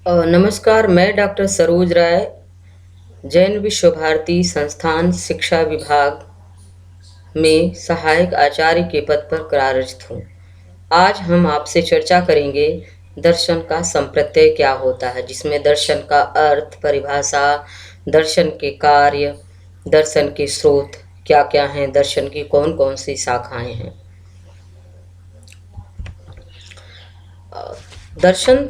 नमस्कार, मैं डॉक्टर सरोज राय, जैन विश्व भारती संस्थान शिक्षा विभाग में सहायक आचार्य के पद पर कार्यरत हूँ। आज हम आपसे चर्चा करेंगे दर्शन का संप्रत्यय क्या होता है, जिसमें दर्शन का अर्थ, परिभाषा, दर्शन के कार्य, दर्शन के स्रोत क्या-क्या हैं, दर्शन की कौन-कौन सी शाखाएं हैं। दर्शन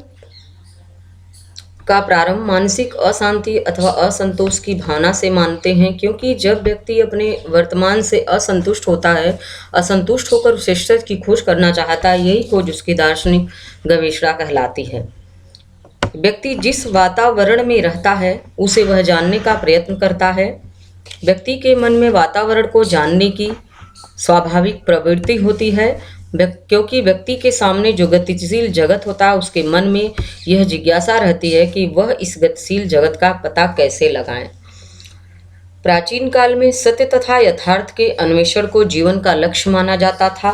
का प्रारंभ मानसिक अशांति अथवा असंतोष की भावना से मानते हैं, क्योंकि जब व्यक्ति अपने वर्तमान से असंतुष्ट होता है, असंतुष्ट होकर श्रेष्ठता की खोज करना चाहता है, यही खोज उसकी दार्शनिक गवेषणा कहलाती है। व्यक्ति जिस वातावरण में रहता है उसे वह जानने का प्रयत्न करता है। व्यक्ति के मन में वातावरण को जानने की स्वाभाविक प्रवृत्ति होती है, क्योंकि व्यक्ति के सामने जो गतिशील जगत होता है उसके मन में यह जिज्ञासा रहती है कि वह इस गतिशील जगत का पता कैसे लगाएं। प्राचीन काल में सत्य तथा यथार्थ के अन्वेषण को जीवन का लक्ष्य माना जाता था।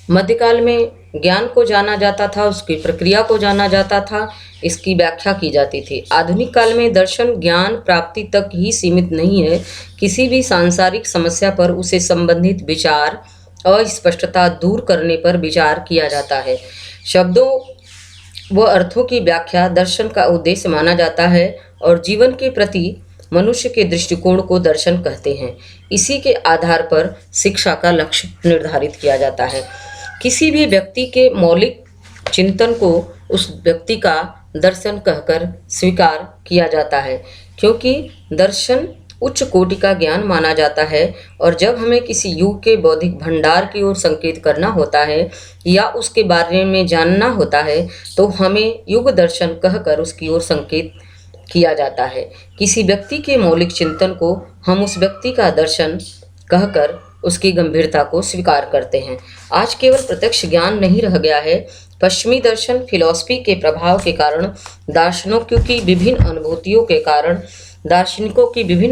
मध्यकाल में ज्ञान को जाना जाता था, उसकी प्रक्रिया को जाना जाता था, इसकी व्याख्या की जाती थी। आधुनिक काल में दर्शन ज्ञान प्राप्ति तक ही सीमित नहीं है, किसी भी सांसारिक समस्या पर उसे संबंधित विचार, अस्पष्टता दूर करने पर विचार किया जाता है। शब्दों व अर्थों की व्याख्या दर्शन का उद्देश्य माना जाता है और जीवन के प्रति मनुष्य के दृष्टिकोण को दर्शन कहते हैं। इसी के आधार पर शिक्षा का लक्ष्य निर्धारित किया जाता है। किसी भी व्यक्ति के मौलिक चिंतन को उस व्यक्ति का दर्शन कहकर स्वीकार किया जाता है, क्योंकि दर्शन उच्च कोटि का ज्ञान माना जाता है और जब हमें किसी युग के बौद्धिक भंडार की ओर संकेत करना होता है या उसके बारे में जानना होता है तो हमें युग दर्शन कहकर उसकी ओर संकेत किया जाता है। किसी व्यक्ति के मौलिक चिंतन को हम उस व्यक्ति का दर्शन कहकर उसकी गंभीरता को स्वीकार करते हैं। आज केवल प्रत्यक्ष ज्ञान नहीं रह गया है। पश्चिमी दर्शन फिलॉसफी के प्रभाव के कारण दार्शनिकों की विभिन्न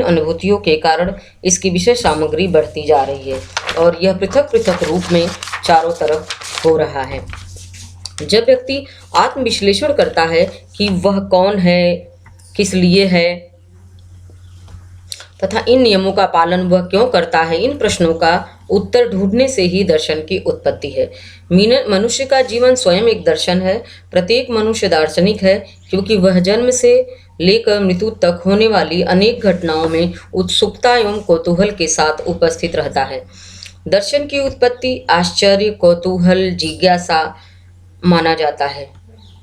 अनुभूतियों के कारण इसकी विषय सामग्री बढ़ती जा रही है और यह पृथक पृथक रूप में चारों तरफ हो रहा है। जब व्यक्ति आत्मविश्लेषण करता है कि वह कौन है, किस लिए है तथा इन नियमों का पालन वह क्यों करता है, इन प्रश्नों का उत्तर ढूंढने से ही दर्शन की उत्पत्ति है। मनुष्य का जीवन स्वयं एक दर्शन है। प्रत्येक मनुष्य दार्शनिक है, क्योंकि वह जन्म से लेकर मृत्यु तक होने वाली अनेक घटनाओं में उत्सुकता एवं कौतूहल के साथ उपस्थित रहता है। दर्शन की उत्पत्ति आश्चर्य, कौतूहल, जिज्ञासा माना जाता है।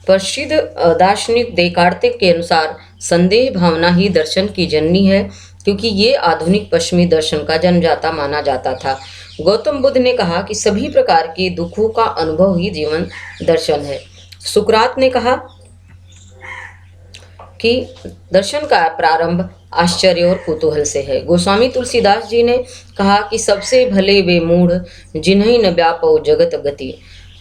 प्रसिद्ध दार्शनिक देकार्ते के अनुसार संदेह भावना ही दर्शन की जननी है, क्योंकि ये आधुनिक पश्चिमी दर्शन का जन्मदाता माना जाता था। गौतम बुद्ध ने कहा कि सभी प्रकार के दुखों का अनुभव ही जीवन दर्शन है। सुकरात ने कहा कि दर्शन का प्रारंभ आश्चर्य और कुतूहल से है। गोस्वामी तुलसीदास जी ने कहा कि सबसे भले वे मूढ़ जिन्हीं न व्यापो जगत गति,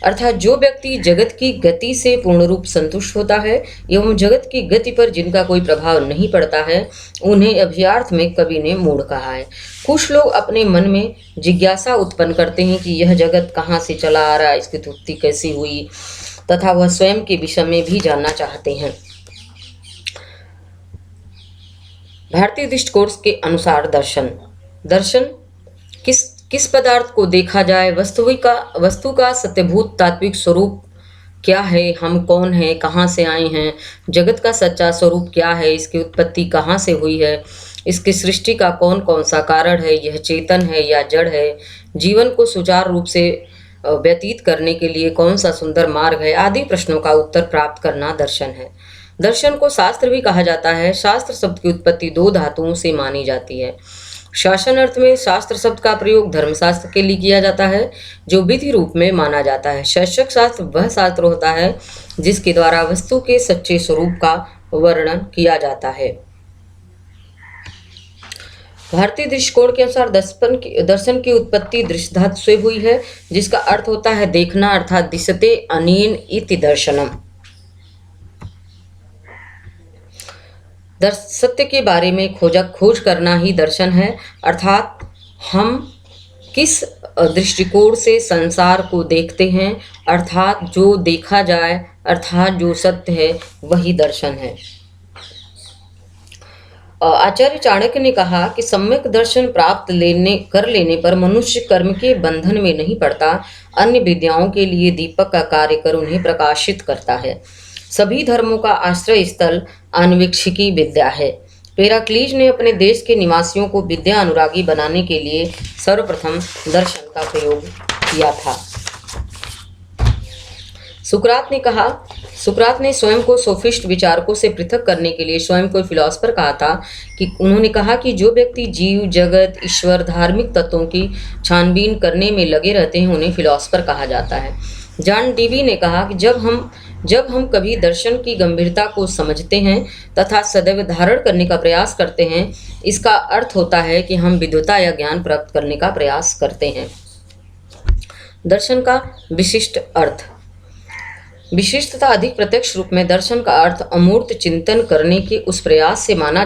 अर्थात जो व्यक्ति जगत की गति से पूर्ण रूप संतुष्ट होता है एवं जगत की गति पर जिनका कोई प्रभाव नहीं पड़ता है, उन्हें अभियार्थ में कवि ने मूढ़ कहा है। कुछ लोग अपने मन में जिज्ञासा उत्पन्न करते हैं कि यह जगत कहाँ से चला आ रहा है, इसकी उत्पत्ति कैसी हुई, तथा वह स्वयं के विषय में भी जानना चाहते हैं। भारतीय दृष्टिकोण के अनुसार दर्शन किस पदार्थ को देखा जाए, वस्तु का सत्यभूत तात्विक स्वरूप क्या है, हम कौन हैं, कहाँ से आए हैं, जगत का सच्चा स्वरूप क्या है, इसकी उत्पत्ति कहाँ से हुई है, इसकी सृष्टि का कौन कौन सा कारण है, यह चेतन है या जड़ है, जीवन को सुचारू रूप से व्यतीत करने के लिए कौन सा सुंदर मार्ग है, आदि प्रश्नों का उत्तर प्राप्त करना दर्शन है। दर्शन को शास्त्र भी कहा जाता है। शास्त्र शब्द की उत्पत्ति दो धातुओं से मानी जाती है। शासन अर्थ में शास्त्र शब्द का प्रयोग धर्मशास्त्र के लिए किया जाता है, जो विधि रूप में माना जाता है। शैक्षिक शास्त्र वह शास्त्र होता है जिसके द्वारा वस्तु के सच्चे स्वरूप का वर्णन किया जाता है। भारतीय दृष्टिकोण के अनुसार दर्शन की उत्पत्ति दृश्य धातु से हुई है, जिसका अर्थ होता है देखना, अर्थात दिशते अनेन इति दर्शनम। सत्य के बारे में खोज करना ही दर्शन है, अर्थात हम किस दृष्टिकोण से संसार को देखते हैं, अर्थात जो देखा जाए अर्थात जो सत्य है वही दर्शन है। आचार्य चाणक्य ने कहा कि सम्यक दर्शन प्राप्त कर लेने पर मनुष्य कर्म के बंधन में नहीं पड़ता, अन्य विद्याओं के लिए दीपक का कार्य कर उन्हें प्रकाशित करता है। सभी धर्मों का आश्रय स्थल आन्वेक्षिकी विद्या है। पेराक्लीज ने अपने देश के निवासियों को विद्या अनुरागी बनाने के लिए सर्वप्रथम दर्शन का प्रयोग किया था। सुकरात ने स्वयं को सोफिस्ट विचारकों से पृथक करने के लिए स्वयं को फिलोसफर कहा था। कि उन्होंने कहा कि जो व्यक्ति जीव, जगत, ईश्वर, धार्मिक तत्वों की छानबीन करने में लगे रहते हैं उन्हें फिलोसफर कहा जाता है। जॉन डीवी ने कहा कि जब हम कभी दर्शन की गंभीरता को समझते हैं तथा सदैव धारण करने का प्रयास करते हैं, इसका अर्थ होता है कि हम विद्वता या ज्ञान प्राप्त करने का प्रयास करते हैं। दर्शन का विशिष्ट अर्थ। विशिष्ट तथा अधिक प्रत्यक्ष रूप में दर्शन का अर्थ अमूर्त चिंतन करने के उस प्रयास से माना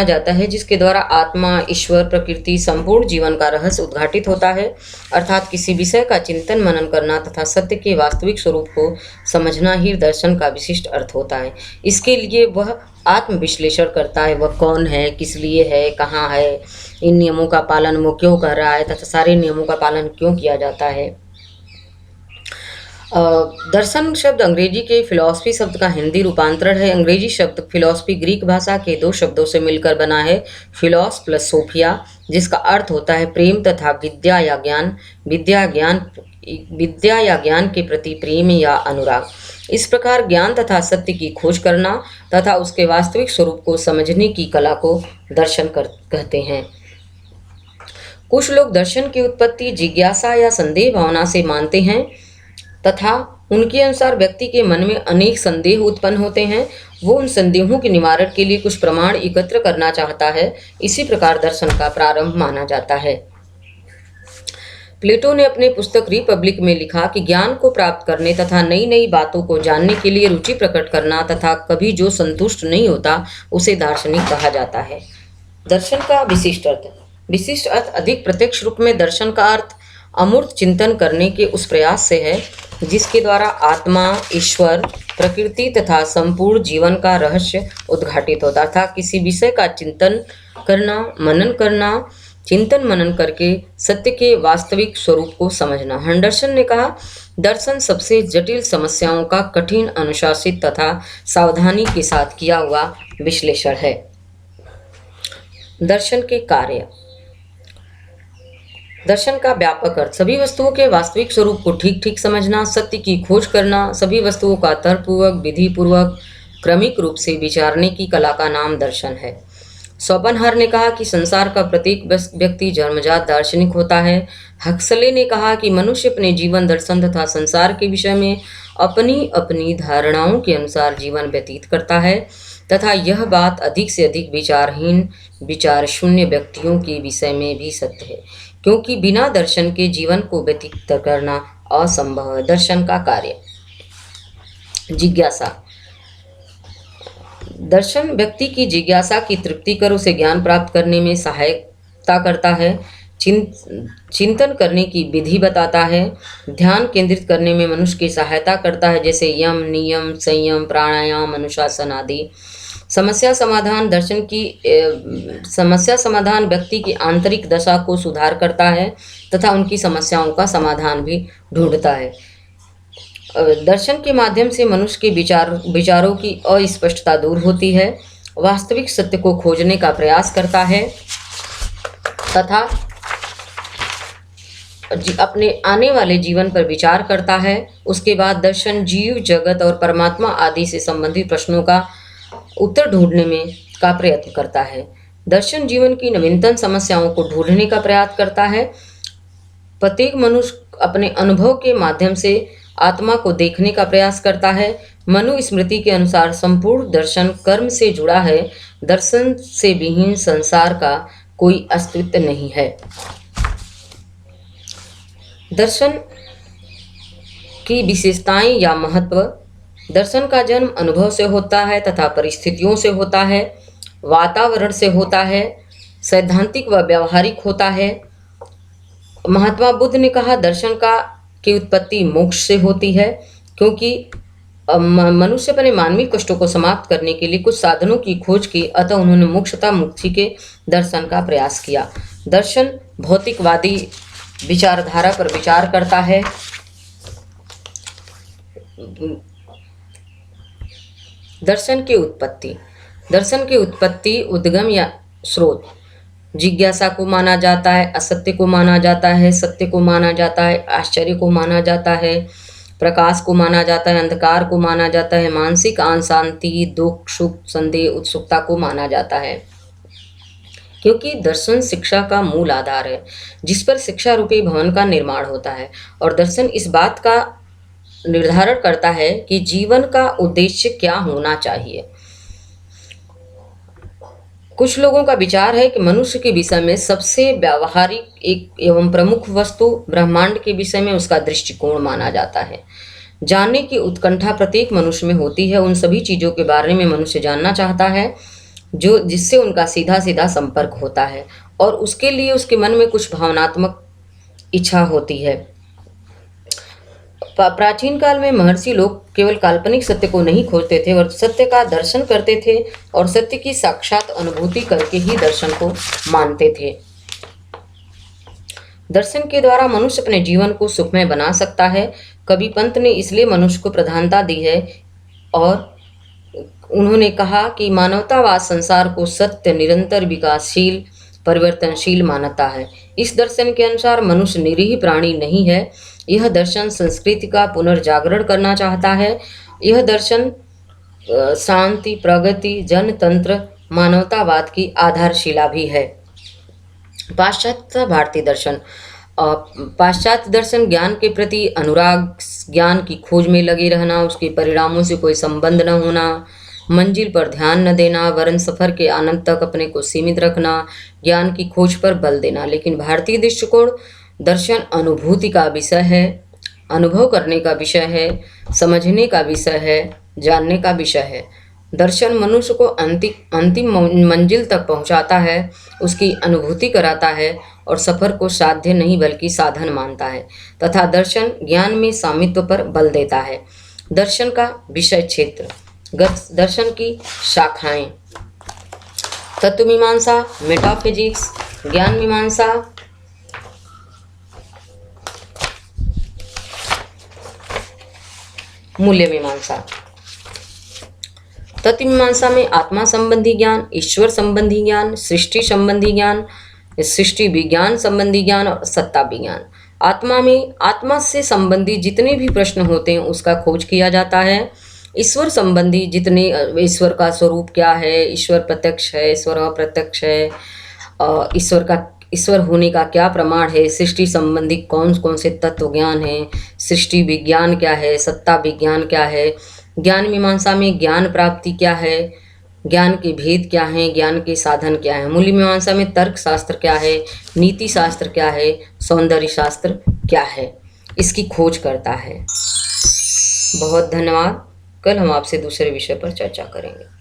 जाता है जिसके द्वारा आत्मा, ईश्वर, प्रकृति, संपूर्ण जीवन का रहस्य उद्घाटित होता है। अर्थात किसी विषय का चिंतन मनन करना तथा सत्य के वास्तविक स्वरूप को समझना ही दर्शन का विशिष्ट अर्थ होता है। इसके लिए वह आत्मविश्लेषण करता है, वह कौन है, किस लिए है, कहाँ है, इन नियमों का पालन वो क्यों कर रहा है तथा सारे नियमों का पालन क्यों किया जाता है। दर्शन शब्द अंग्रेजी के फिलॉसफी शब्द का हिंदी रूपांतरण है। अंग्रेजी शब्द फिलॉसफी ग्रीक भाषा के दो शब्दों से मिलकर बना है, फिलॉस प्लस सोफिया, जिसका अर्थ होता है प्रेम तथा विद्या या ज्ञान। विद्या या ज्ञान के प्रति प्रेम या अनुराग। इस प्रकार ज्ञान तथा सत्य की खोज करना तथा उसके वास्तविक स्वरूप को समझने की कला को दर्शन कहते हैं। कुछ लोग दर्शन की उत्पत्ति जिज्ञासा या संदेह भावना से मानते हैं तथा उनके अनुसार व्यक्ति के मन में अनेक संदेह उत्पन्न होते हैं। वो उन संदेहों के निवारण के लिए कुछ प्रमाण एकत्र करना चाहता है। इसी प्रकार दर्शन का प्रारंभ माना जाता है। प्लेटो ने अपने पुस्तक रिपब्लिक में लिखा कि ज्ञान को प्राप्त करने तथा नई नई बातों को जानने के लिए रुचि प्रकट करना तथा कभी जो संतुष्ट नहीं होता उसे दार्शनिक कहा जाता है। दर्शन का विशिष्ट अर्थ। विशिष्ट अर्थ अधिक प्रत्यक्ष रूप में दर्शन का अर्थ अमूर्त चिंतन करने के उस प्रयास से है जिसके द्वारा आत्मा, ईश्वर, प्रकृति तथा संपूर्ण जीवन का रहस्य उद्घाटित होता था। किसी विषय का चिंतन मनन करके सत्य के वास्तविक स्वरूप को समझना। हेंडरसन ने कहा, दर्शन सबसे जटिल समस्याओं का कठिन, अनुशासित तथा सावधानी के साथ किया हुआ विश्लेषण है। दर्शन के कार्य। दर्शन का व्यापक अर्थ सभी वस्तुओं के वास्तविक स्वरूप को ठीक ठीक समझना, सत्य की खोज करना, सभी वस्तुओं का तर्कपूर्वक, विधिपूर्वक, क्रमिक रूप से विचारने की कला का नाम दर्शन है। शोपेनहावर ने कहा कि संसार का प्रत्येक व्यक्ति जन्मजात दार्शनिक होता है। हक्सले ने कहा कि मनुष्य अपने जीवन, दर्शन तथा संसार के विषय में अपनी अपनी धारणाओं के अनुसार जीवन व्यतीत करता है तथा यह बात अधिक से अधिक विचारहीन, विचार शून्य व्यक्तियों के विषय में भी सत्य है, क्योंकि बिना दर्शन के जीवन को व्यतीत करना असंभव है। दर्शन का कार्य। जिज्ञासा। दर्शन व्यक्ति की जिज्ञासा की तृप्ति कर उसे ज्ञान प्राप्त करने में सहायता करता है, चिंतन करने की विधि बताता है, ध्यान केंद्रित करने में मनुष्य की सहायता करता है, जैसे यम, नियम, संयम, प्राणायाम, अनुशासन आदि। समस्या समाधान व्यक्ति की आंतरिक दशा को सुधार करता है तथा उनकी समस्याओं का समाधान भी ढूंढता है। दर्शन के माध्यम से मनुष्य के विचारों की अस्पष्टता दूर होती है, वास्तविक सत्य को खोजने का प्रयास करता है तथा अपने आने वाले जीवन पर विचार करता है। उसके बाद दर्शन जीव, जगत और परमात्मा आदि से संबंधित प्रश्नों का उत्तर ढूंढने का प्रयत्न करता है। दर्शन जीवन की नवीनतम समस्याओं को ढूंढने का प्रयास करता है। प्रत्येक मनुष्य अपने अनुभव के माध्यम से आत्मा को देखने का प्रयास करता है। मनुस्मृति के अनुसार संपूर्ण दर्शन कर्म से जुड़ा है। दर्शन से विहीन संसार का कोई अस्तित्व नहीं है। दर्शन की विशेषताएं या महत्व। दर्शन का जन्म अनुभव से होता है तथा परिस्थितियों से होता है, वातावरण से होता है, सैद्धांतिक व व्यावहारिक होता है। महात्मा बुद्ध ने कहा, दर्शन का की उत्पत्ति मोक्ष से होती है, क्योंकि मनुष्य अपने मानवीय कष्टों को समाप्त करने के लिए कुछ साधनों की खोज की, अतः उन्होंने मोक्षता मुक्ति के दर्शन का प्रयास किया। दर्शन भौतिकवादी विचारधारा पर विचार करता है। दर्शन की उत्पत्ति उद्गम या स्रोत जिज्ञासा को माना जाता है, असत्य को माना जाता है, सत्य को माना जाता है, आश्चर्य को माना जाता है, प्रकाश को माना जाता है, अंधकार को माना जाता है, मानसिक अशांति, दुख, सुख, संदेह, उत्सुकता को माना जाता है। क्योंकि दर्शन शिक्षा का मूल आधार है, जिस पर शिक्षा रूपी भवन का निर्माण होता है, और दर्शन इस बात का निर्धारण करता है कि जीवन का उद्देश्य क्या होना चाहिए। कुछ लोगों का विचार है कि मनुष्य के विषय में सबसे व्यावहारिक एक एवं प्रमुख वस्तु ब्रह्मांड के विषय में उसका दृष्टिकोण माना जाता है। जानने की उत्कंठा प्रत्येक मनुष्य में होती है। उन सभी चीज़ों के बारे में मनुष्य जानना चाहता है जो जिससे उनका सीधा सीधा संपर्क होता है, और उसके लिए उसके मन में कुछ भावनात्मक इच्छा होती है। प्राचीन काल में महर्षि लोग केवल काल्पनिक सत्य को नहीं खोजते थे और सत्य का दर्शन करते थे, और सत्य की साक्षात अनुभूति करके ही दर्शन को मानते थे। दर्शन के द्वारा मनुष्य अपने जीवन को सुखमय बना सकता है। कवि पंत ने इसलिए मनुष्य को प्रधानता दी है, और उन्होंने कहा कि मानवतावाद संसार को सत्य, निरंतर विकासशील, परिवर्तनशील मानता है। इस दर्शन के अनुसार मनुष्य निरीह प्राणी नहीं है। यह दर्शन संस्कृति का पुनर्जागरण करना चाहता है। यह दर्शन शांति, प्रगति, जनतंत्र, मानवतावाद की आधारशिला भी है। पाश्चात्य भारतीय दर्शन पाश्चात्य दर्शन ज्ञान के प्रति अनुराग, ज्ञान की खोज में लगे रहना, उसके परिणामों से कोई संबंध न होना, मंजिल पर ध्यान न देना, वरन सफर के आनंद तक अपने को सीमित रखना, ज्ञान की खोज पर बल देना। लेकिन भारतीय दृष्टिकोण दर्शन अनुभूति का विषय है, अनुभव करने का विषय है, समझने का विषय है, जानने का विषय है। दर्शन मनुष्य को अंतिम मंजिल तक पहुंचाता है, उसकी अनुभूति कराता है, और सफर को साध्य नहीं बल्कि साधन मानता है, तथा दर्शन ज्ञान में स्वामित्व पर बल देता है। दर्शन का विषय क्षेत्र, दर्शन की शाखाएं, तत्वमीमांसा, मेटाफिजिक्स, ज्ञान मीमांसा, मूल्य मीमांसा। तत्व मीमांसा में आत्मा संबंधी ज्ञान, ईश्वर संबंधी ज्ञान, सृष्टि संबंधी ज्ञान, सृष्टि विज्ञान संबंधी ज्ञान और सत्ता विज्ञान। आत्मा में आत्मा से संबंधी जितने भी प्रश्न होते हैं उसका खोज किया जाता है। ईश्वर संबंधी जितने, ईश्वर का स्वरूप क्या है, ईश्वर प्रत्यक्ष है, ईश्वर अप्रत्यक्ष है, ईश्वर होने का क्या प्रमाण है, सृष्टि संबंधी कौन कौन से तत्व ज्ञान है, सृष्टि विज्ञान क्या है, सत्ता विज्ञान क्या है। ज्ञान मीमांसा में ज्ञान प्राप्ति क्या है, ज्ञान के भेद क्या हैं, ज्ञान के साधन क्या है। मूल्य मीमांसा में तर्क शास्त्र क्या है, नीति शास्त्र क्या है, सौंदर्य शास्त्र क्या है, इसकी खोज करता है। बहुत धन्यवाद। कल हम आपसे दूसरे विषय पर चर्चा करेंगे।